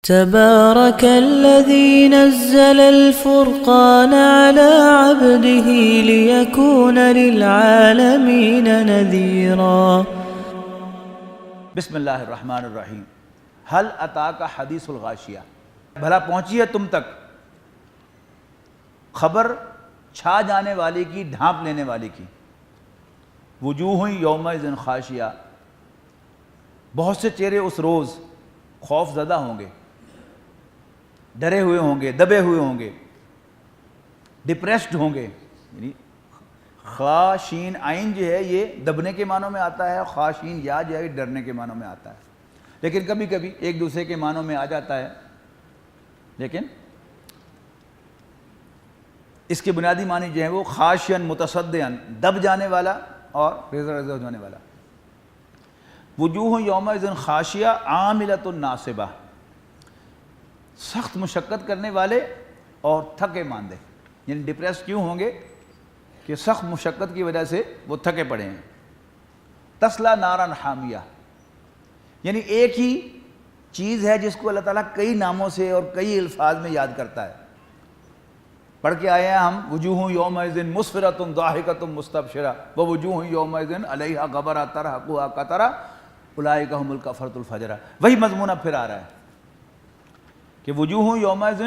تبارك الذي نزل الفرقان على عبده ليكون للعالمين نذيرا۔ بسم اللہ الرحمن الرحیم۔ هل اتاک حدیث الغاشیہ، بھلا پہنچی ہے تم تک خبر چھا جانے والی کی، ڈھانپ لینے والی کی۔ وجوہ یومئذ خاشیہ، بہت سے چہرے اس روز خوف زدہ ہوں گے، ڈرے ہوئے ہوں گے، دبے ہوئے ہوں گے، ڈپریسڈ ہوں گے۔ یعنی خاشین عین جو ہے یہ دبنے کے معنوں میں آتا ہے، خاشین یا جو ہے ڈرنے کے معنوں میں آتا ہے، لیکن کبھی کبھی ایک دوسرے کے معنوں میں آ جاتا ہے، لیکن اس کے بنیادی معنی جو ہے وہ خاشین متصدعن، دب جانے والا اور ریزہ ریزہ ہو جانے والا۔ وجوہ یومئذ خاشیہ عاملۃ ناصبہ، سخت مشقت کرنے والے اور تھکے ماندے، یعنی ڈپریس کیوں ہوں گے کہ سخت مشقت کی وجہ سے وہ تھکے پڑے ہیں۔ تسلا نارن حامیہ، یعنی ایک ہی چیز ہے جس کو اللہ تعالیٰ کئی ناموں سے اور کئی الفاظ میں یاد کرتا ہے۔ پڑھ کے آئے ہیں ہم، وجوہ یومئذ مسفرۃ ضاحکۃ مستبشرہ ووجوہ یومئذ علیہا غبرہ ترہقھا قترہ اولئک ھم الکفرۃ الفجرہ۔ وہی مضمون اب پھر آ رہا ہے کہ وجوہ یومئذ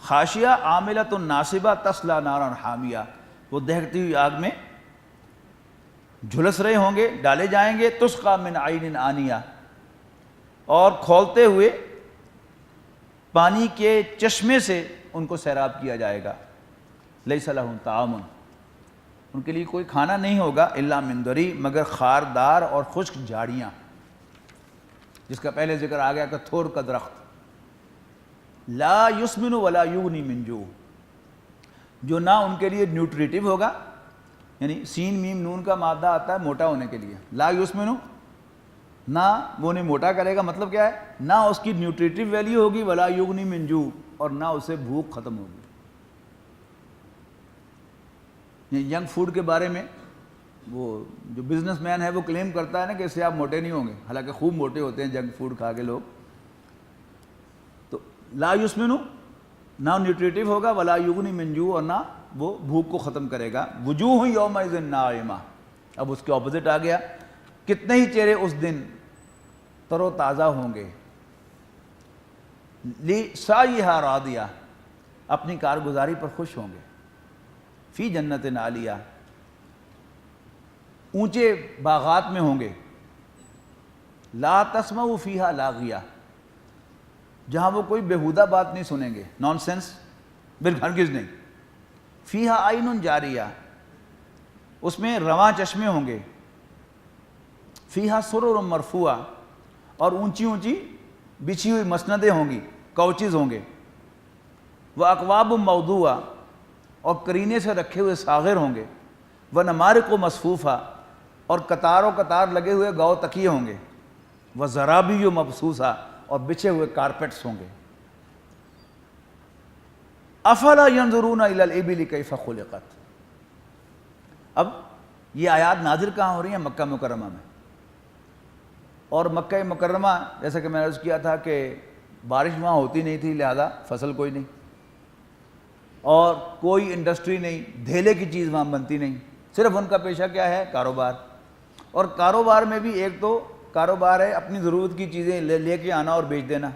خاشیہ عاملۃ ناصبہ تسلا نارا حامیہ، وہ دہکتی ہوئی آگ میں جھلس رہے ہوں گے، ڈالے جائیں گے۔ تسقیٰ من عین آنیہ، اور کھولتے ہوئے پانی کے چشمے سے ان کو سیراب کیا جائے گا۔ لیس لہم طعام، ان کے لیے کوئی کھانا نہیں ہوگا، الا من ضریع، مگر خاردار اور خشک جھاڑیاں، جس کا پہلے ذکر آ گیا کہ تھور کا درخت۔ لا یسمن ولا یغنی من جوع، جو نہ ان کے لیے نیوٹریٹو ہوگا، یعنی سین میم نون کا مادہ آتا ہے موٹا ہونے کے لیے، لا یسمن، نہ وہ نہیں موٹا کرے گا، مطلب کیا ہے، نہ اس کی نیوٹریٹو ویلیو ہوگی، ولا یغنی من جوع، اور نہ اسے بھوک ختم ہوگی۔ ینگ فوڈ کے بارے میں وہ جو بزنس مین ہے وہ کلیم کرتا ہے نا کہ اس سے آپ موٹے نہیں ہوں گے، حالانکہ خوب موٹے ہوتے ہیں جنک فوڈ کھا کے لوگ۔ تو لا یسمن، نہ نیوٹریٹو ہوگا، ولا یغنی من جوع، اور نہ وہ بھوک کو ختم کرے گا۔ وجوہ یومئذ ناعمہ، اب اس کے اپوزٹ آ گیا، کتنے ہی چہرے اس دن تر و تازہ ہوں گے۔ لسعیھا راضیہ، اپنی کارگزاری پر خوش ہوں گے۔ فی جنت عالیہ، اونچے باغات میں ہوں گے۔ لا تسمع فیہا لاغیہ، جہاں وہ کوئی بیہودہ بات نہیں سنیں گے، نان سینس، بالکل ہرگز نہیں۔ فیہا عین جاریہ، اس میں رواں چشمے ہوں گے۔ فیہا سرر مرفوعہ، اور اونچی اونچی بچھی ہوئی مسندیں ہوں گی، کوچز ہوں گے۔ واکواب موضوعہ، اور کرینے سے رکھے ہوئے ساغر ہوں گے۔ ونمارق مصفوفہ، اور قطاروں قطار لگے ہوئے گاؤ تکیے ہوں گے۔ وزرابی مبثوثہ، اور بچھے ہوئے کارپیٹس ہوں گے۔ افلا ینظرون الی الابل کیف خلقت، اب یہ آیات نازل کہاں ہو رہی ہیں؟ مکہ مکرمہ میں۔ اور مکہ مکرمہ جیسا کہ میں نے عرض کیا تھا کہ بارش وہاں ہوتی نہیں تھی، لہذا فصل کوئی نہیں، اور کوئی انڈسٹری نہیں، دھیلے کی چیز وہاں بنتی نہیں، صرف ان کا پیشہ کیا ہے؟ کاروبار۔ اور کاروبار میں بھی ایک تو کاروبار ہے اپنی ضرورت کی چیزیں لے کے آنا اور بیچ دینا،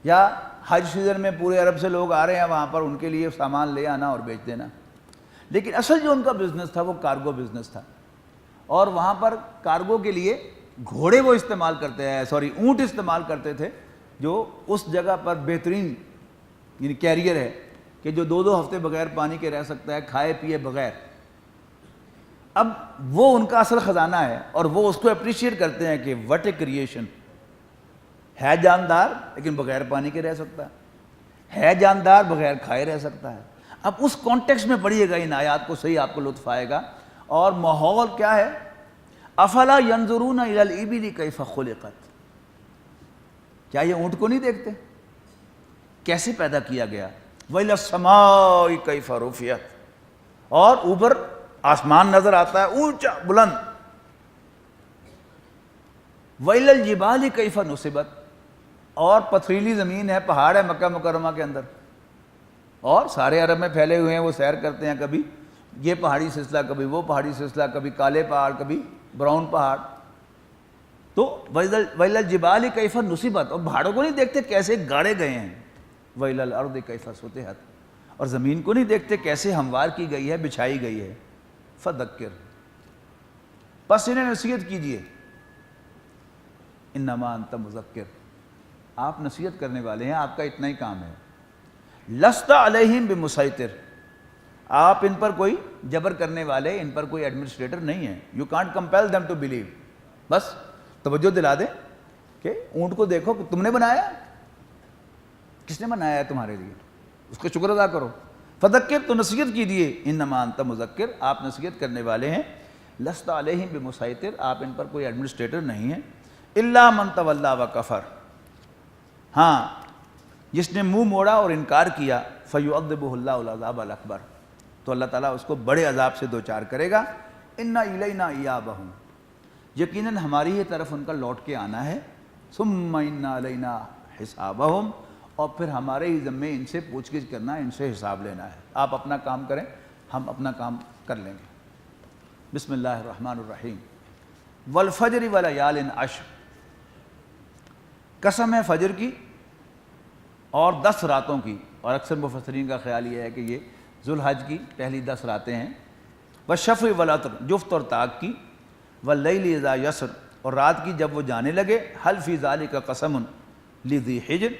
یا حج سیزن میں پورے عرب سے لوگ آ رہے ہیں وہاں پر ان کے لیے سامان لے آنا اور بیچ دینا۔ لیکن اصل جو ان کا بزنس تھا وہ کارگو بزنس تھا، اور وہاں پر کارگو کے لیے گھوڑے وہ استعمال کرتے ہیں، اونٹ استعمال کرتے تھے، جو اس جگہ پر بہترین یعنی کیریئر ہے کہ جو 2 ہفتے بغیر پانی کے رہ سکتا ہے، کھائے پیے بغیر۔ اب وہ ان کا اصل خزانہ ہے، اور وہ اس کو اپریشیٹ کرتے ہیں کہ وٹ اے کریشن، ہے جاندار لیکن بغیر پانی کے رہ سکتا ہے جاندار بغیر کھائے رہ سکتا ہے۔ اب اس کانٹیکسٹ میں پڑھیے گا ان آیات کو، صحیح آپ کو لطف آئے گا۔ اور ماحول کیا ہے؟ افلا ینظرون الی الابل کیف خلقت، کیا یہ اونٹ کو نہیں دیکھتے کیسے پیدا کیا گیا؟ وإلی السماء کیف رفعت، اور اوپر آسمان نظر آتا ہے اونچا بلند۔ وإلی الجبال کیف نصبت، اور پتھریلی زمین ہے، پہاڑ ہے مکہ مکرمہ کے اندر، اور سارے عرب میں پھیلے ہوئے ہیں، وہ سیر کرتے ہیں، کبھی یہ پہاڑی سلسلہ، کبھی وہ پہاڑی سلسلہ، کبھی کالے پہاڑ، کبھی براؤن پہاڑ. تو وَإِلَى الْجِبَالِ كَيْفَ نُصِبَتْ، اور پہاڑوں کو نہیں دیکھتے کیسے گاڑے گئے ہیں. وَإِلَى الْأَرْضِ كَيْفَ سُطِحَتْ، اور زمین کو نہیں دیکھتے کیسے ہموار کی گئی ہے، بچھائی گئی ہے. فَذَكِّرْ، بس انہیں نصیحت کیجئے. اِنَّمَا أَنْتَ مُذَكِّرٌ، آپ نصیحت کرنے والے ہیں، آپ کا اتنا ہی کام ہے. لَسْتَ عَلَيْهِمْ بِمُسَيْطِرٍ، آپ ان پر کوئی جبر کرنے والے، ان پر کوئی ایڈمنسٹریٹر نہیں ہیں. You can't compel them to believe. بس توجہ دلا دیں کہ اونٹ کو دیکھو کہ تم نے بنایا، کس نے بنایا ہے تمہارے لیے، اس کا شکر ادا کرو. فذکر، تو نصیحت کیجیے. انما انت مذکر، آپ نصیحت کرنے والے ہیں. لست علیہم بمسیطر، آپ ان پر کوئی ایڈمنسٹریٹر نہیں ہیں. الا من تولی وکفر، ہاں جس نے منہ موڑا اور انکار کیا. فیعذبہ اللہ العذاب الاکبر، تو اللہ تعالیٰ اس کو بڑے عذاب سے دوچار کرے گا. ان الینا ایابہم، یقیناً ہماری ہی طرف ان کا لوٹ کے آنا ہے. ثم ان علینا حسابہم، اور پھر ہمارے ہی ذمے ان سے پوچھ گچھ کرنا، ان سے حساب لینا ہے. آپ اپنا کام کریں، ہم اپنا کام کر لیں گے. بسم اللہ الرحمن الرحیم. والفجر ولیال عشر، قسم ہے فجر کی اور 10 راتوں کی. اور اکثر مفسرین کا خیال یہ ہے کہ یہ ذوالحج کی پہلی 10 راتیں ہیں. والشفع والوتر، جفت اور طاق کی. واللیل اذا یسر، اور رات کی جب وہ جانے لگے. حل فی ذالک قسم لذی حجر،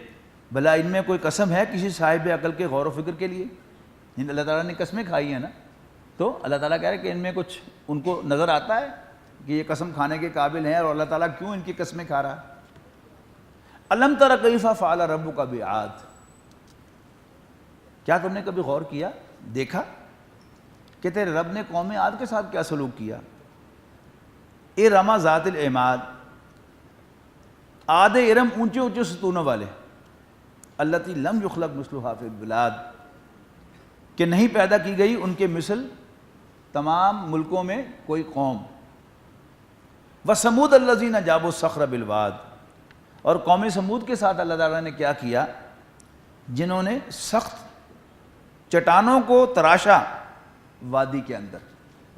بھلا ان میں کوئی قسم ہے کسی صاحب عقل کے غور و فکر کے لیے. اللہ تعالیٰ نے قسمیں کھائی ہیں نا، تو اللہ تعالیٰ کہہ رہے ہیں کہ ان میں کچھ ان کو نظر آتا ہے کہ یہ قسم کھانے کے قابل ہیں، اور اللہ تعالیٰ کیوں ان کی قسمیں کھا رہا ہے. الم تر کیف فعل ربک بعاد، کیا تم نے کبھی غور کیا، دیکھا کہ تیرے رب نے قوم عاد کے ساتھ کیا سلوک کیا. ارم ذات العماد، عاد ارم اونچے اونچے ستونوں والے. التی لم یخلق مثلھا فی البلاد، کہ نہیں پیدا کی گئی ان کے مثل تمام ملکوں میں کوئی قوم. وثمود الذین جابوا الصخر بالواد، اور قوم سمود کے ساتھ اللہ تعالیٰ نے کیا کیا، جنہوں نے سخت چٹانوں کو تراشا وادی کے اندر.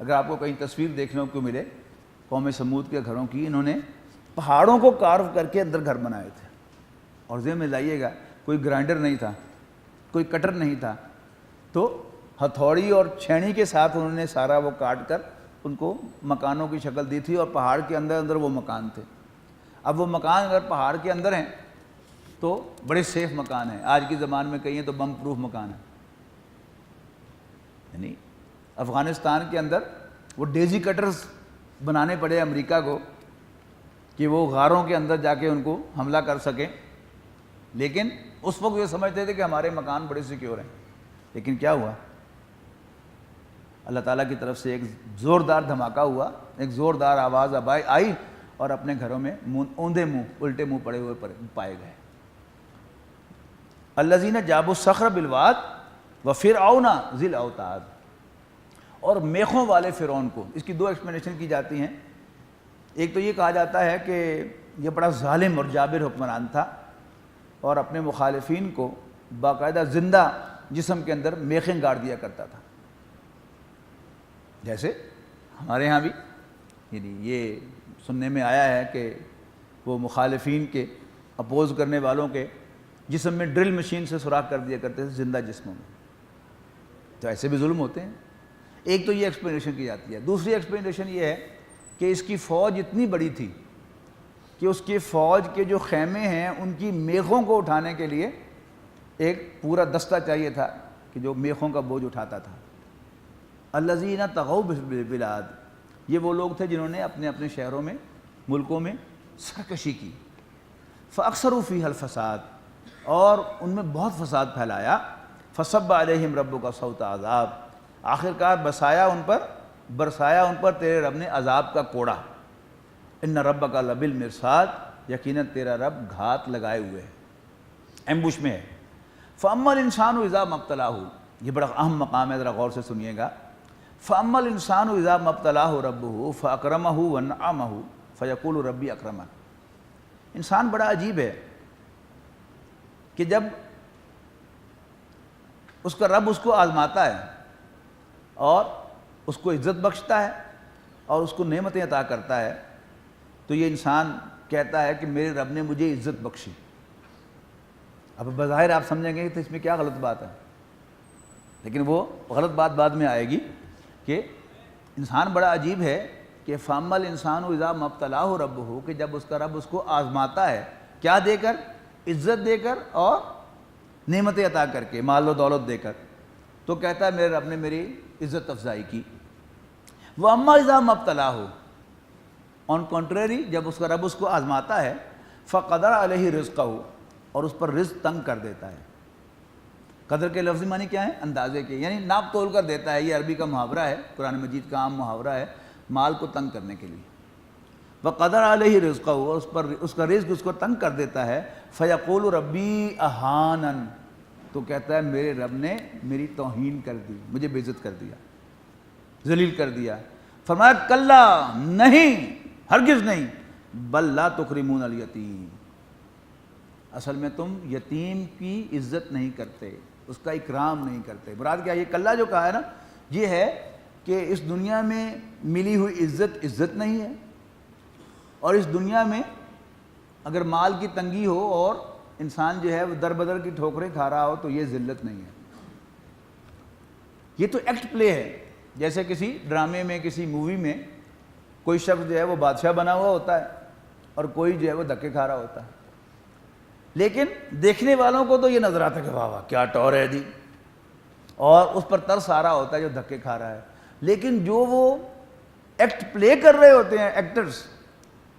اگر آپ کو کہیں تصویر دیکھنے کو ملے قوم سمود کے گھروں کی، انہوں نے پہاڑوں کو کارو کر کے اندر گھر بنائے تھے. اور ذہن میں لائیے گا، کوئی گرائنڈر نہیں تھا، کوئی کٹر نہیں تھا، تو ہتھوڑی اور چھینی کے ساتھ انہوں نے سارا وہ کاٹ کر ان کو مکانوں کی شکل دی تھی. اور پہاڑ کے اندر اندر وہ مکان تھے. اب وہ مکان اگر پہاڑ کے اندر ہیں تو بڑے سیف مکان ہیں. آج کی زبان میں کہیں تو بم پروف مکان ہے. یعنی افغانستان کے اندر وہ ڈیزی کٹرز بنانے پڑے امریکہ کو کہ وہ غاروں کے اندر جا کے ان کو حملہ کر سکیں. لیکن اس وقت یہ سمجھتے تھے کہ ہمارے مکان بڑے سیکیور ہیں. لیکن کیا ہوا، اللہ تعالیٰ کی طرف سے ایک زوردار دھماکہ ہوا، ایک زوردار آواز آئی، اور اپنے گھروں میں اوندے منہ، الٹے منہ پڑے ہوئے پائے گئے. الذین جابوا الصخر بالواد وفرعون ذی الاوتاد، اور میخوں والے فرعون کو. اس کی 2 ایکسپلینیشن کی جاتی ہیں. ایک تو یہ کہا جاتا ہے کہ یہ بڑا ظالم اور جابر حکمران تھا، اور اپنے مخالفین کو باقاعدہ زندہ جسم کے اندر میخیں گاڑ دیا کرتا تھا. جیسے ہمارے ہاں بھی یعنی یہ سننے میں آیا ہے کہ وہ مخالفین کے، اپوز کرنے والوں کے جسم میں ڈرل مشین سے سوراخ کر دیا کرتے تھے زندہ جسموں میں. تو ایسے بھی ظلم ہوتے ہیں. ایک تو یہ ایکسپلینیشن کی جاتی ہے. دوسری ایکسپلینیشن یہ ہے کہ اس کی فوج اتنی بڑی تھی کہ اس کی فوج کے جو خیمے ہیں ان کی میخوں کو اٹھانے کے لیے ایک پورا دستہ چاہیے تھا کہ جو میخوں کا بوجھ اٹھاتا تھا. الذین طغوا بالبلاد، یہ وہ لوگ تھے جنہوں نے اپنے اپنے شہروں میں، ملکوں میں سرکشی کی. فاکثروا فیہا الفساد، اور ان میں بہت فساد پھیلایا. فصب علیہم ربک صوت عذاب، آخرکار برسایا ان پر تیرے رب نے عذاب کا کوڑا. ان ربک لبالمرصاد، یقیناً تیرا رب گھات لگائے ہوئے ہے، ایمبوش میں ہے. فاما الانسان اذا ما ابتلاہ، یہ بڑا اہم مقام ہے، ذرا غور سے سنیے گا. فاما الانسان اذا ما ابتلاہ ربہ فاکرمہ ونعمہ فیقول ربی اکرمن. انسان بڑا عجیب ہے. کہ جب اس کا رب اس کو آزماتا ہے اور اس کو عزت بخشتا ہے اور اس کو نعمتیں عطا کرتا ہے تو یہ انسان کہتا ہے کہ میرے رب نے مجھے عزت بخشی. اب بظاہر آپ سمجھیں گے کہ اس میں کیا غلط بات ہے، لیکن وہ غلط بات بعد میں آئے گی کہ انسان بڑا عجیب ہے کہ فَأَمَّا الْإِنسَانُ إِذَا مَا ابْتَلَاهُ رَبُّهُ، کہ جب اس کا رب اس کو آزماتا ہے، کیا دے کر؟ عزت دے کر اور نعمتیں عطا کر کے، مال و دولت دے کر، تو کہتا ہے میرے رب نے میری عزت افزائی کی. وَأَمَّا إِذَا مَا ابْتَلَاهُ، آن کنٹریری جب اس کا رب اس کو آزماتا ہے، فَقَدَرَ عَلَيْهِ رِزْقَهُ، اور اس پر رزق تنگ کر دیتا ہے. قدر کے لفظی معنی کیا ہے؟ اندازے کے، یعنی ناپ تول کر دیتا ہے. یہ عربی کا محاورہ ہے، قرآن مجید کا عام محاورہ ہے مال کو تنگ کرنے کے لیے. وَقَدَرَ عَلَيْهِ رِزْقَهُ، اور اس کا رزق اس کو تنگ کر دیتا ہے. فَيَقُولُ رَبِّي أَهَانَنِ، تو کہتا ہے میرے رب نے میری توہین کر دی، مجھے بے عزت کر دیا، ذلیل کر دیا. فرمایا کلا، نہیں، ہرگز نہیں، بل لا تکرمون الیتیم، اصل میں تم یتیم کی عزت نہیں کرتے، اس کا اکرام نہیں کرتے. مراد کیا؟ یہ کلا جو کہا ہے نا، یہ ہے کہ اس دنیا میں ملی ہوئی عزت نہیں ہے، اور اس دنیا میں اگر مال کی تنگی ہو اور انسان جو ہے وہ در بدر کی ٹھوکریں کھا رہا ہو تو یہ ذلت نہیں ہے. یہ تو ایکٹ پلے ہے. جیسے کسی ڈرامے میں، کسی مووی میں کوئی شخص جو ہے وہ بادشاہ بنا ہوا ہوتا ہے اور کوئی جو ہے وہ دھکے کھا رہا ہوتا ہے، لیکن دیکھنے والوں کو تو یہ نظر آتا ہے کہ واہ واہ کیا ٹور ہے جی، اور اس پر ترس آ رہا ہوتا ہے جو دھکے کھا رہا ہے. لیکن جو وہ ایکٹ پلے کر رہے ہوتے ہیں ایکٹرز،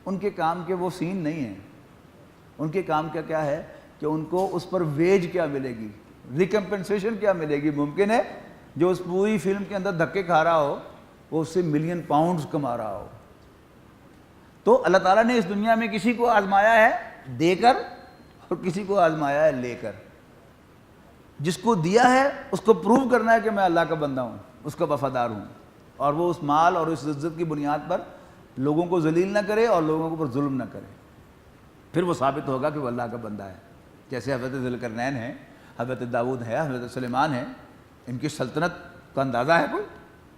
ان کے کام کے وہ سین نہیں ہیں. ان کے کام کا کیا ہے کہ ان کو اس پر ویج کیا ملے گی، ریکمپنسیشن کیا ملے گی. ممکن ہے جو اس پوری فلم کے اندر دھکے کھا رہا ہو وہ اس سے ملین پاؤنڈز کما رہا ہو. تو اللہ تعالیٰ نے اس دنیا میں کسی کو آزمایا ہے دے کر اور کسی کو آزمایا ہے لے کر. جس کو دیا ہے اس کو پروو کرنا ہے کہ میں اللہ کا بندہ ہوں، اس کا وفادار ہوں، اور وہ اس مال اور اس عزت کی بنیاد پر لوگوں کو ذلیل نہ کرے اور لوگوں کے اوپر ظلم نہ کرے. پھر وہ ثابت ہوگا کہ وہ اللہ کا بندہ ہے. جیسے حضرت ذوالقرنین ہے، حضرت داؤد ہے، حضرت سلیمان ہے، ان کی سلطنت کا اندازہ ہے کوئی،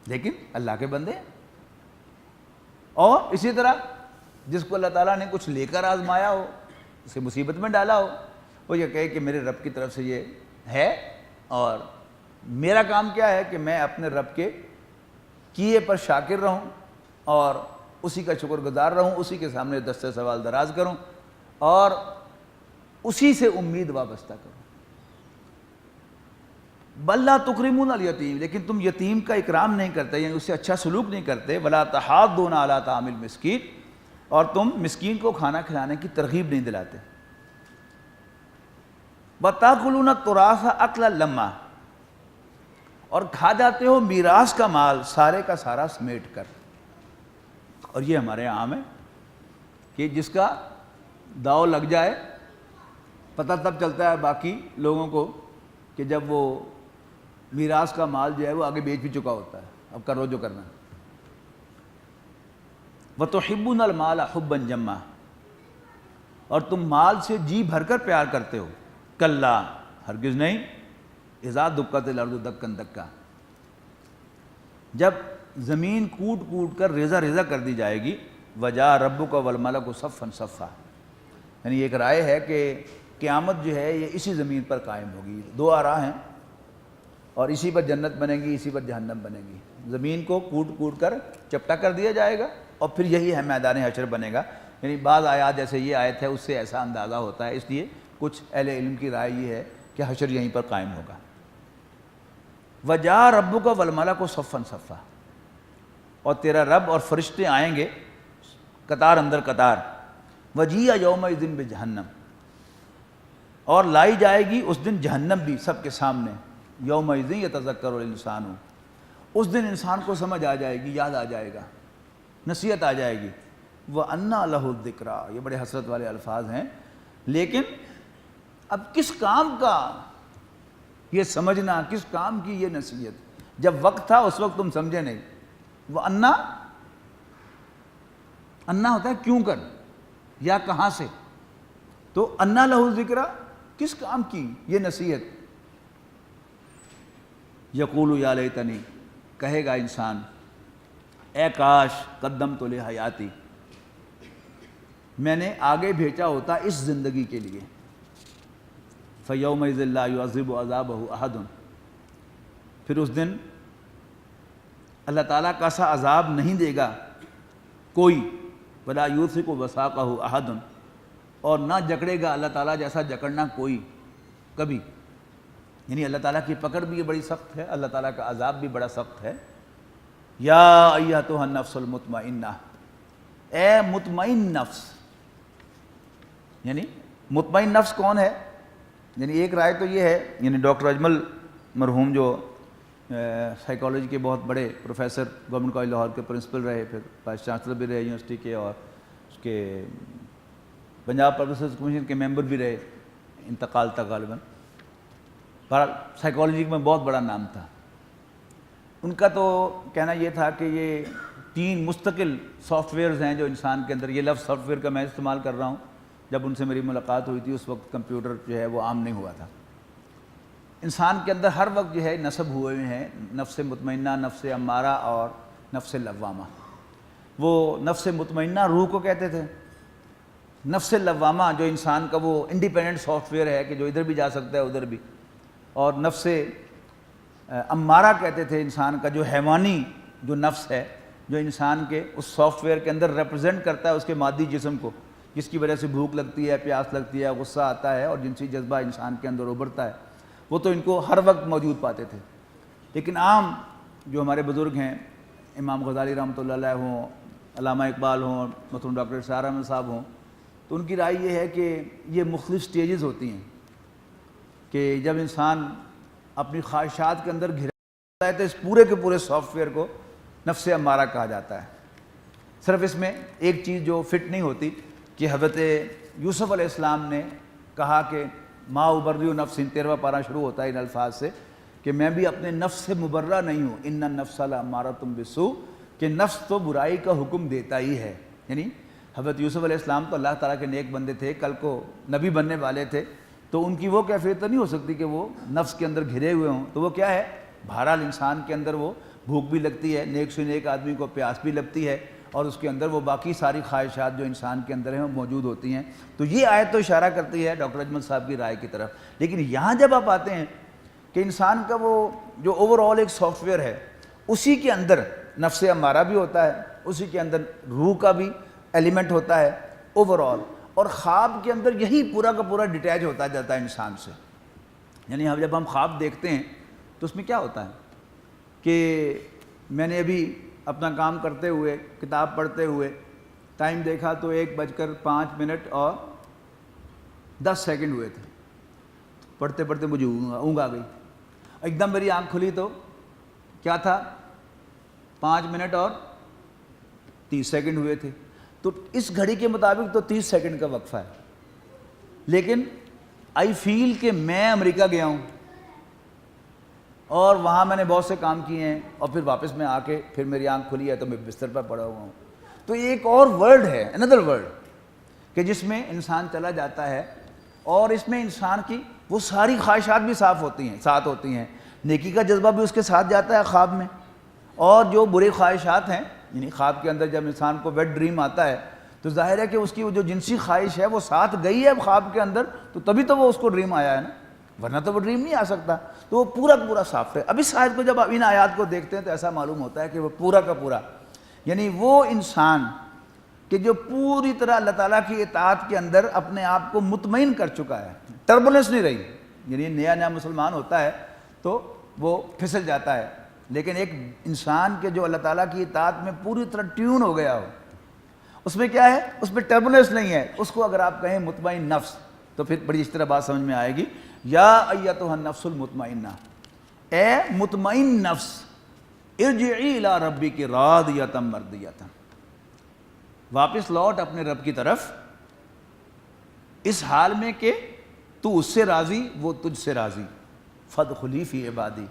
لیکن اللہ کے بندے ہیں. اور اسی طرح جس کو اللہ تعالیٰ نے کچھ لے کر آزمایا ہو، اسے مصیبت میں ڈالا ہو، وہ یہ کہے کہ میرے رب کی طرف سے یہ ہے اور میرا کام کیا ہے کہ میں اپنے رب کے کیے پر شاکر رہوں اور اسی کا شکر گزار رہوں، اسی کے سامنے دست سوال دراز کروں اور اسی سے امید وابستہ کروں. بل لا تکرمون الیتیم، لیکن تم یتیم کا اکرام نہیں کرتے، یعنی اس سے اچھا سلوک نہیں کرتے. ولا تحاضون علی طعام المسکین، اور تم مسکین کو کھانا کھلانے کی ترغیب نہیں دلاتے. وتاکلون التراث اکلا لما، اور کھا جاتے ہو میراث کا مال سارے کا سارا سمیٹ کر. اور یہ ہمارے عام ہے کہ جس کا داؤ لگ جائے پتہ تب چلتا ہے باقی لوگوں کو کہ جب وہ میراث کا مال جو ہے وہ آگے بیچ بھی چکا ہوتا ہے، اب کرو جو کرنا. وَتُحِبُّونَ الْمَالَ حُبًّا جَمًّا، اور تم مال سے جی بھر کر پیار کرتے ہو. کلا، ہرگز نہیں. اذا دکت الارض دکن دکا، جب زمین کوٹ کوٹ کر ریزہ ریزہ کر دی جائے گی. وجاء ربک والملک صفا صفا، یعنی ایک رائے ہے کہ قیامت جو ہے یہ اسی زمین پر قائم ہوگی. دو آراء ہیں، اور اسی پر جنت بنے گی، اسی پر جہنم بنے گی. زمین کو کوٹ کوٹ کر چپٹا کر دیا جائے گا اور پھر یہی ہے میدان حشر بنے گا. یعنی بعض آیات جیسے یہ آیت ہے اس سے ایسا اندازہ ہوتا ہے، اس لیے کچھ اہل علم کی رائے یہ ہے کہ حشر یہیں پر قائم ہوگا. وجاء ربک والملک صفا صفا، اور تیرا رب اور فرشتے آئیں گے قطار اندر قطار. وجیء یومئذ بجہنم، اور لائی جائے گی اس دن جہنم بھی سب کے سامنے. یومئذ یتذکر الانسان، اس دن انسان کو سمجھ آ جائے گی، یاد آ جائے گا، نصیحت آ جائے گی. وَأَنَّىٰ لَهُ الذِّكْرَىٰ، یہ بڑے حسرت والے الفاظ ہیں، لیکن اب کس کام کا یہ سمجھنا، کس کام کی یہ نصیحت؟ جب وقت تھا اس وقت تم سمجھے نہیں. وَأَنَّىٰ، انا ہوتا ہے کیوں کر یا کہاں سے، تو انا لہو ذکرہ کس کام کی یہ نصیحت؟ یقول یا لیتنی، کہے گا انسان اے کاش قدمت لحیاتی، میں نے آگے بھیجا ہوتا اس زندگی کے لیے. فیومئذ لا یعذب عذابہ احد، پھر اس دن اللہ تعالیٰ کا ایسا عذاب نہیں دے گا کوئی، ولا یوثق وثاقہ احد، اور نہ جکڑے گا اللہ تعالیٰ جیسا جکڑنا کوئی کبھی. یعنی اللہ تعالیٰ کی پکڑ بھی بڑی سخت ہے، اللہ تعالیٰ کا عذاب بھی بڑا سخت ہے. یا ایھا النفس المطمئنہ، اے مطمئن نفس. یعنی مطمئن نفس کون ہے؟ یعنی ایک رائے تو یہ ہے، یعنی ڈاکٹر اجمل مرحوم جو سائیکالوجی کے بہت بڑے پروفیسر، گورنمنٹ کالج لاہور کے پرنسپل رہے، پھر وائس چانسلر بھی رہے یونیورسٹی کے، اور اس کے پنجاب پروفیسرز کمیشن کے ممبر بھی رہے، انتقال تھا غالباً. بہرحال سائیکالوجی میں بہت بڑا نام تھا. ان کا تو کہنا یہ تھا کہ یہ 3 مستقل سافٹ ویئرز ہیں جو انسان کے اندر، یہ لفظ سافٹ ویئر کا میں استعمال کر رہا ہوں، جب ان سے میری ملاقات ہوئی تھی اس وقت کمپیوٹر جو ہے وہ عام نہیں ہوا تھا. انسان کے اندر ہر وقت جو ہے نصب ہوئے ہیں نفس مطمئنہ، نفس امارہ اور نفس لوامہ. وہ نفس مطمئنہ روح کو کہتے تھے، نفس لوامہ جو انسان کا وہ انڈیپینڈنٹ سافٹ ویئر ہے کہ جو ادھر بھی جا سکتا ہے ادھر بھی، اور نفس امارہ کہتے تھے انسان کا جو حیوانی جو نفس ہے، جو انسان کے اس سافٹ ویئر کے اندر ریپرزینٹ کرتا ہے اس کے مادی جسم کو، جس کی وجہ سے بھوک لگتی ہے، پیاس لگتی ہے، غصہ آتا ہے اور جنسی جذبہ انسان کے اندر ابھرتا ہے. وہ تو ان کو ہر وقت موجود پاتے تھے. لیکن عام جو ہمارے بزرگ ہیں، امام غزالی رحمۃ اللہ علیہ ہوں، علامہ اقبال ہوں، مثلا ڈاکٹر اشار احمد صاحب ہوں، تو ان کی رائے یہ ہے کہ یہ مختلف سٹیجز ہوتی ہیں کہ جب انسان اپنی خواہشات کے اندر گھرا ہوتا ہے تو اس پورے کے پورے سافٹ ویئر کو نفس امارہ کہا جاتا ہے. صرف اس میں ایک چیز جو فٹ نہیں ہوتی کہ حضرت یوسف علیہ السلام نے کہا کہ ما ابرئ نفسی، 13واں پارہ شروع ہوتا ہے ان الفاظ سے کہ میں بھی اپنے نفس سے مبرہ نہیں ہوں، ان النفس لامارۃ بالسوء، کہ نفس تو برائی کا حکم دیتا ہی ہے. یعنی حضرت یوسف علیہ السلام تو اللہ تعالیٰ کے نیک بندے تھے، کل کو نبی بننے والے تھے، تو ان کی وہ کیفیت تو نہیں ہو سکتی کہ وہ نفس کے اندر گھرے ہوئے ہوں. تو وہ کیا ہے؟ بہرحال انسان کے اندر وہ بھوک بھی لگتی ہے، نیک سے نیک آدمی کو پیاس بھی لگتی ہے، اور اس کے اندر وہ باقی ساری خواہشات جو انسان کے اندر ہیں وہ موجود ہوتی ہیں. تو یہ آیت تو اشارہ کرتی ہے ڈاکٹر اجمل صاحب کی رائے کی طرف. لیکن یہاں جب آپ آتے ہیں کہ انسان کا وہ جو اوور آل ایک سافٹ ویئر ہے، اسی کے اندر نفس امارہ بھی ہوتا ہے، اسی کے اندر روح کا بھی ایلیمنٹ ہوتا ہے اوور آل، اور خواب کے اندر یہی پورا کا پورا ڈیٹیچ ہوتا جاتا ہے انسان سے. یعنی جب ہم خواب دیکھتے ہیں تو اس میں کیا ہوتا ہے کہ میں نے ابھی اپنا کام کرتے ہوئے، کتاب پڑھتے ہوئے ٹائم دیکھا تو 1:05 اور 10 سیکنڈ ہوئے تھے. پڑھتے پڑھتے مجھے اونگ آ گئی، ایک دم میری آنکھ کھلی تو کیا تھا؟ 5 اور 30 سیکنڈ ہوئے تھے. تو اس گھڑی کے مطابق تو 30 سیکنڈ کا وقفہ ہے، لیکن آئی فیل کہ میں امریکہ گیا ہوں اور وہاں میں نے بہت سے کام کیے ہیں، اور پھر واپس میں آ کے پھر میری آنکھ کھلی ہے تو میں بستر پر پڑا ہوا ہوں. تو یہ ایک اور ورلڈ ہے، اندر ورلڈ، کہ جس میں انسان چلا جاتا ہے، اور اس میں انسان کی وہ ساری خواہشات بھی ساتھ ہوتی ہیں. نیکی کا جذبہ بھی اس کے ساتھ جاتا ہے خواب میں، اور جو بری خواہشات ہیں، یعنی خواب کے اندر جب انسان کو ویٹ ڈریم آتا ہے تو ظاہر ہے کہ اس کی وہ جو جنسی خواہش ہے وہ ساتھ گئی ہے خواب کے اندر، تو تبھی تو وہ اس کو ڈریم آیا ہے نا، ورنہ تو وہ ڈریم نہیں آ سکتا. تو وہ پورا سافٹ ہے. اب اس آیت کو جب آپ ان آیات کو دیکھتے ہیں تو ایسا معلوم ہوتا ہے کہ وہ پورا کا پورا، یعنی وہ انسان کہ جو پوری طرح اللہ تعالیٰ کی اطاعت کے اندر اپنے آپ کو مطمئن کر چکا ہے، ٹربولنس نہیں رہی. یعنی نیا مسلمان ہوتا ہے تو وہ پھسل جاتا ہے، لیکن ایک انسان کے جو اللہ تعالیٰ کی اطاعت میں پوری طرح ٹیون ہو گیا ہو، اس میں کیا ہے؟ اس میں ٹربولنس نہیں ہے. اس کو اگر آپ کہیں مطمئن نفس تو پھر بڑی اس طرح بات سمجھ میں آئے گی. یا ایتھا النفس المطمئنہ، اے مطمئن نفس، ارجعی الی ربک راضیۃ مرضیۃ، واپس لوٹ اپنے رب کی طرف اس حال میں کہ تو اس سے راضی، وہ تجھ سے راضی. فادخلی فی عبادی،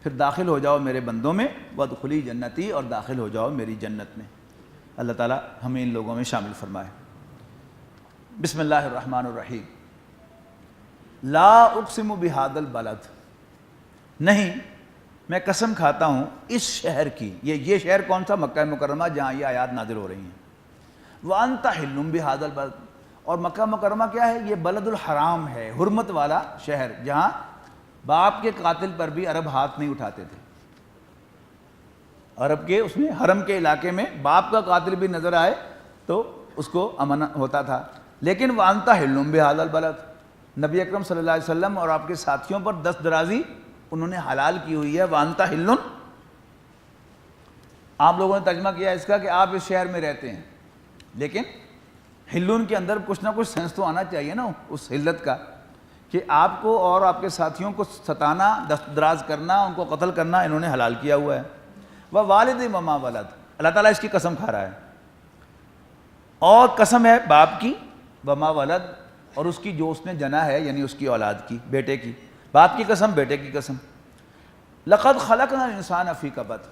پھر داخل ہو جاؤ میرے بندوں میں، وادخلی جنتی، اور داخل ہو جاؤ میری جنت میں. اللہ تعالیٰ ہمیں ان لوگوں میں شامل فرمائے. بسم اللہ الرحمن الرحیم. لا اقسم بہذا البلد، نہیں میں قسم کھاتا ہوں اس شہر کی، یہ شہر کون سا؟ مکہ مکرمہ، جہاں یہ آیات نازل ہو رہی ہیں۔ وانت حل بہذا البلد، اور مکہ مکرمہ کیا ہے؟ یہ بلد الحرام ہے، حرمت والا شہر، جہاں باپ کے قاتل پر بھی عرب ہاتھ نہیں اٹھاتے تھے۔ عرب کے اس میں حرم کے علاقے میں باپ کا قاتل بھی نظر آئے تو اس کو امن ہوتا تھا۔ لیکن وانت حل بہذا البلد، نبی اکرم صلی اللہ علیہ وسلم اور آپ کے ساتھیوں پر دست درازی انہوں نے حلال کی ہوئی ہے۔ وانت حل، آپ لوگوں نے ترجمہ کیا اس کا کہ آپ اس شہر میں رہتے ہیں، لیکن حلون کے اندر کچھ نہ کچھ سینس تو آنا چاہیے نا اس حلت کا، کہ آپ کو اور آپ کے ساتھیوں کو ستانا، دست دراز کرنا، ان کو قتل کرنا انہوں نے حلال کیا ہوا ہے۔ ووالد وما ولد، اللہ تعالیٰ اس کی قسم کھا رہا ہے، اور قسم ہے باپ کی، وما ولد، اور اس کی جو اس نے جنا ہے، یعنی اس کی اولاد کی، بیٹے کی، باپ کی قسم، بیٹے کی قسم۔ لقد خلقنا الانسان فی کبد،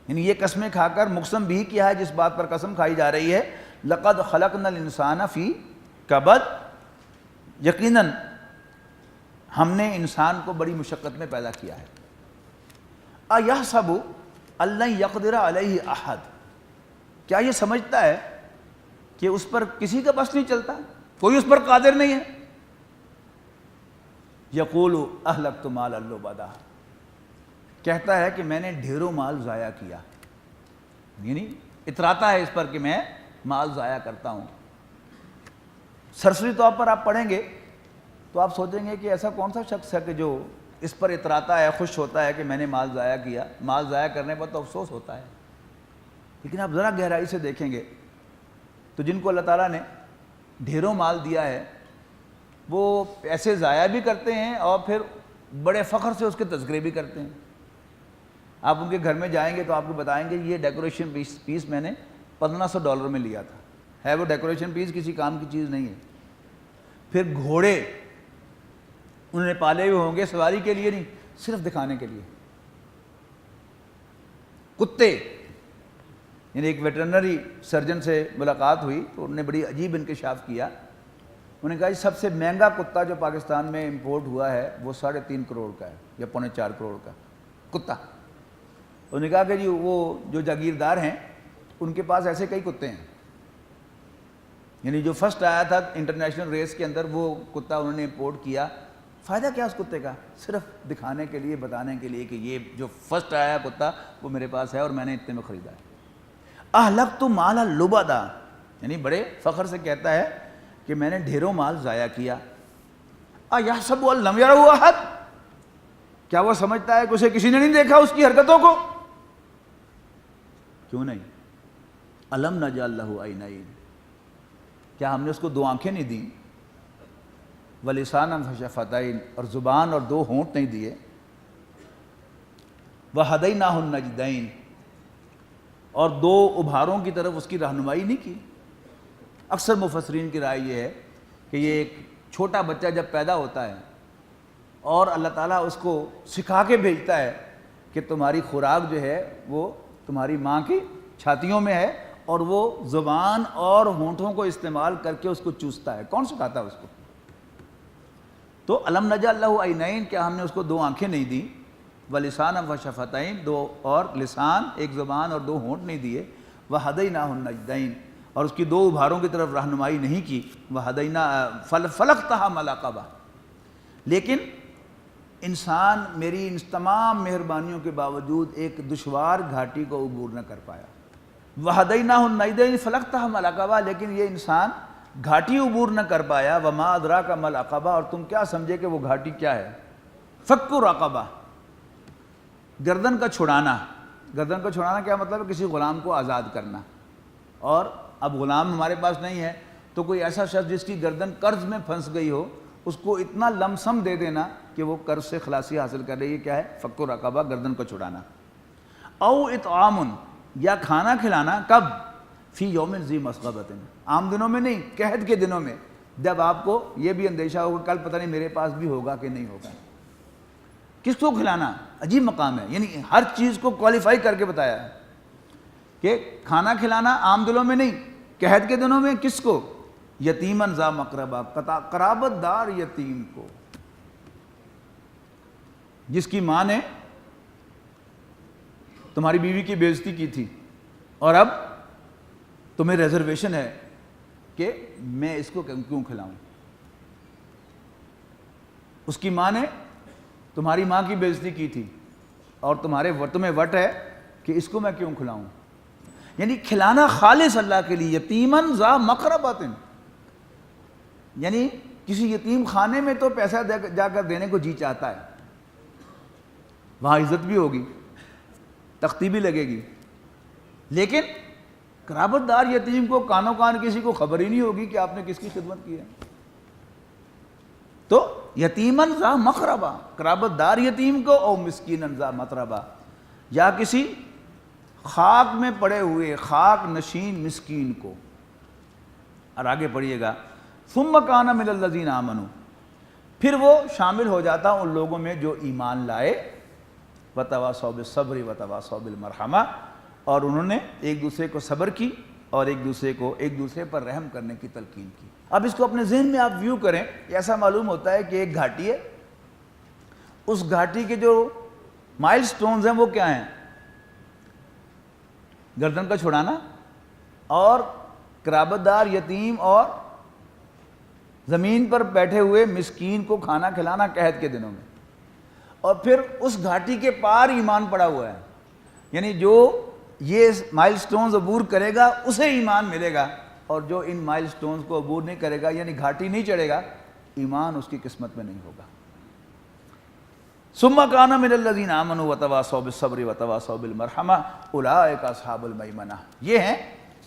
یعنی یہ قسمیں کھا کر مقسم بھی کیا ہے جس بات پر قسم کھائی جا رہی ہے، لقد خلقنا الانسان فی کبد، یقیناً ہم نے انسان کو بڑی مشقت میں پیدا کیا ہے۔ ایحسب ان لن یقدر علیہ احد، کیا یہ سمجھتا ہے کہ اس پر کسی کا بس نہیں چلتا، کوئی اس پر قادر نہیں ہے؟ یقول اہلکت مالا لبدا، کہتا ہے کہ میں نے ڈھیروں مال ضائع کیا، یعنی اتراتا ہے اس پر کہ میں مال ضائع کرتا ہوں۔ سرسری طور پر آپ پڑھیں گے تو آپ سوچیں گے کہ ایسا کون سا شخص ہے کہ جو اس پر اتراتا ہے، خوش ہوتا ہے کہ میں نے مال ضائع کیا، مال ضائع کرنے پر تو افسوس ہوتا ہے۔ لیکن آپ ذرا گہرائی سے دیکھیں گے تو جن کو اللہ تعالیٰ نے ڈھیروں مال دیا ہے وہ پیسے ضائع بھی کرتے ہیں اور پھر بڑے فخر سے اس کے تذکرے بھی کرتے ہیں۔ آپ ان کے گھر میں جائیں گے تو آپ کو بتائیں گے یہ ڈیکوریشن پیس میں نے $1500 میں لیا تھا، ہے وہ ڈیکوریشن پیس، کسی کام کی چیز نہیں ہے۔ پھر گھوڑے انہوں نے پالے ہوئے ہوں گے، سواری کے لیے نہیں، صرف دکھانے کے لیے۔ کتے، یعنی ایک ویٹرنری سرجن سے ملاقات ہوئی تو انہوں نے بڑی عجیب انکشاف کیا، انہوں نے کہا جی سب سے مہنگا کتا جو پاکستان میں امپورٹ ہوا ہے وہ 3.5 کروڑ کا ہے یا 4.25 کروڑ کا کتا۔ انہوں نے کہا کہ جی وہ جو جاگیردار ہیں ان کے پاس ایسے کئی کتے ہیں، یعنی جو فرسٹ آیا تھا انٹرنیشنل ریس کے اندر وہ کتا انہوں نے امپورٹ کیا۔ فائدہ کیا اس کتے کا؟ صرف دکھانے کے لیے، بتانے کے لیے کہ یہ جو فرسٹ آیا کتا وہ میرے پاس ہے اور میں نے اتنے میں خریدا ہے۔ اہلکت مالا لبدا، یعنی بڑے فخر سے کہتا ہے کہ میں نے ڈھیروں مال ضائع کیا۔ ایحسب ان لم یرہ احد، کیا وہ سمجھتا ہے کہ اسے کسی نے نہیں دیکھا اس کی حرکتوں کو؟ کیوں نہیں؟ الم نجعل لہ عینین، کیا ہم نے اس کو 2 آنکھیں نہیں دیں؟ ولسانا وشفتین، اور زبان اور 2 ہونٹ نہیں دیے؟ وہدیناہ النجدین، اور 2 ابھاروں کی طرف اس کی رہنمائی نہیں کی؟ اکثر مفسرین کی رائے یہ ہے کہ یہ ایک چھوٹا بچہ جب پیدا ہوتا ہے اور اللہ تعالیٰ اس کو سکھا کے بھیجتا ہے کہ تمہاری خوراک جو ہے وہ تمہاری ماں کی چھاتیوں میں ہے، اور وہ زبان اور ہونٹوں کو استعمال کر کے اس کو چوستا ہے، کون سکھاتا ہے اس کو؟ تو الم نجعل لہ عینین، کیا ہم نے اس کو 2 آنکھیں نہیں دیں؟ ولسانا وشفتین، 2 اور لسان، 1 زبان اور 2 ہونٹ نہیں دیے؟ وہدیناہ النجدین، اور اس کی 2 ابھاروں کی طرف رہنمائی نہیں کی؟ فلقتحم العقبہ، لیکن انسان میری ان تمام مہربانیوں کے باوجود ایک دشوار گھاٹی کو عبور نہ کر پایا۔ وہدیناہ النجدین فلقتحم العقبہ، لیکن یہ انسان گھاٹی عبور نہ کر پایا۔ وما ادراک ما العقبہ، اور تم کیا سمجھے کہ وہ گھاٹی کیا ہے؟ فک الرقبہ، گردن کا چھڑانا۔ گردن کا چھڑانا کیا مطلب ہے؟ کسی غلام کو آزاد کرنا۔ اور اب غلام ہمارے پاس نہیں ہے تو کوئی ایسا شخص جس کی گردن قرض میں پھنس گئی ہو اس کو اتنا لم سم دے دینا کہ وہ قرض سے خلاصی حاصل کر رہی ہے، کیا ہے؟ فک الرقبہ، گردن کو چھڑانا۔ او اطعام، یا کھانا کھلانا، کب؟ فی یوم ذی مسغبۃ، عام دنوں میں نہیں، قحط کے دنوں میں، جب آپ کو یہ بھی اندیشہ ہوگا کل پتہ نہیں میرے پاس بھی ہوگا کہ نہیں ہوگا۔ کس کو کھلانا؟ عجیب مقام ہے، یعنی ہر چیز کو کوالیفائی کر کے بتایا ہے کہ کھانا کھلانا عام دنوں میں نہیں، قحط کے دنوں میں۔ کس کو؟ یتیمن ذا مقربہ، قرابت دار یتیم کو جس کی ماں نے تمہاری بیوی کی بے عزتی کی تھی اور اب تمہیں ریزرویشن ہے کہ میں اس کو کیوں کھلاؤں. اس کی ماں نے تمہاری ماں کی بے عزتی کی تھی اور تمہیں وٹ ہے کہ اس کو میں کیوں کھلاؤں. یعنی کھلانا خالص اللہ کے لیے. یتیمن ذا مقربۃ، یعنی کسی یتیم خانے میں تو پیسہ جا کر دینے کو جی چاہتا ہے، وہاں عزت بھی ہوگی، تختی بھی لگے گی، لیکن قرابت دار یتیم کو کانوں کان کسی کو خبر ہی نہیں ہوگی کہ آپ نے کس کی خدمت کی ہے. تو یتیمن ذا مقربہ، قرابت دار یتیم کو، او مسکینن ذا متربہ، یا کسی خاک میں پڑے ہوئے خاک نشین مسکین کو. اور آگے پڑھیے گا ثم کان من الذین آمنوا، پھر وہ شامل ہو جاتا ان لوگوں میں جو ایمان لائے، وتواصوا بالصبر وتواصوا بالمرحمہ، اور انہوں نے ایک دوسرے کو صبر کی اور ایک دوسرے پر رحم کرنے کی تلقین کی. اب اس کو اپنے ذہن میں آپ ویو کریں. ایسا معلوم ہوتا ہے کہ ایک گھاٹی ہے، اس گھاٹی کے جو مائل سٹونز ہیں وہ کیا ہیں؟ گردن کا چھڑانا اور قرابت دار یتیم اور زمین پر بیٹھے ہوئے مسکین کو کھانا کھلانا قحط کے دنوں میں. اور پھر اس گھاٹی کے پار ایمان پڑا ہوا ہے، یعنی جو یہ مائل سٹونز عبور کرے گا اسے ایمان ملے گا، اور جو ان مائل سٹونز کو عبور نہیں کرے گا یعنی گھاٹی نہیں چڑھے گا، ایمان اس کی قسمت میں نہیں ہوگا. ثم کان من الذین آمنوا وتواصوا بالصبر وتواصوا بالمرحمہ اولئک اصحاب المیمنہ، یہ ہیں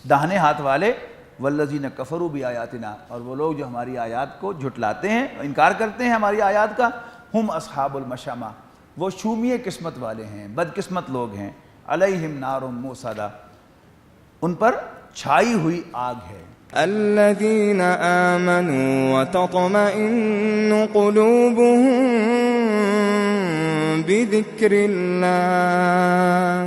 داہنے ہاتھ والے. والذین کفروا بآیاتنا، اور وہ لوگ جو ہماری آیات کو جھٹلاتے ہیں، انکار کرتے ہیں ہماری آیات کا. ہم اصحاب المشأمہ، وہ شومیے قسمت والے ہیں، بدقسمت لوگ ہیں. علیہم نار موصدہ، ان پر چھائی ہوئی آگ ہے. الذین آمنوا وتطمئن قلوبهم بذکر اللہ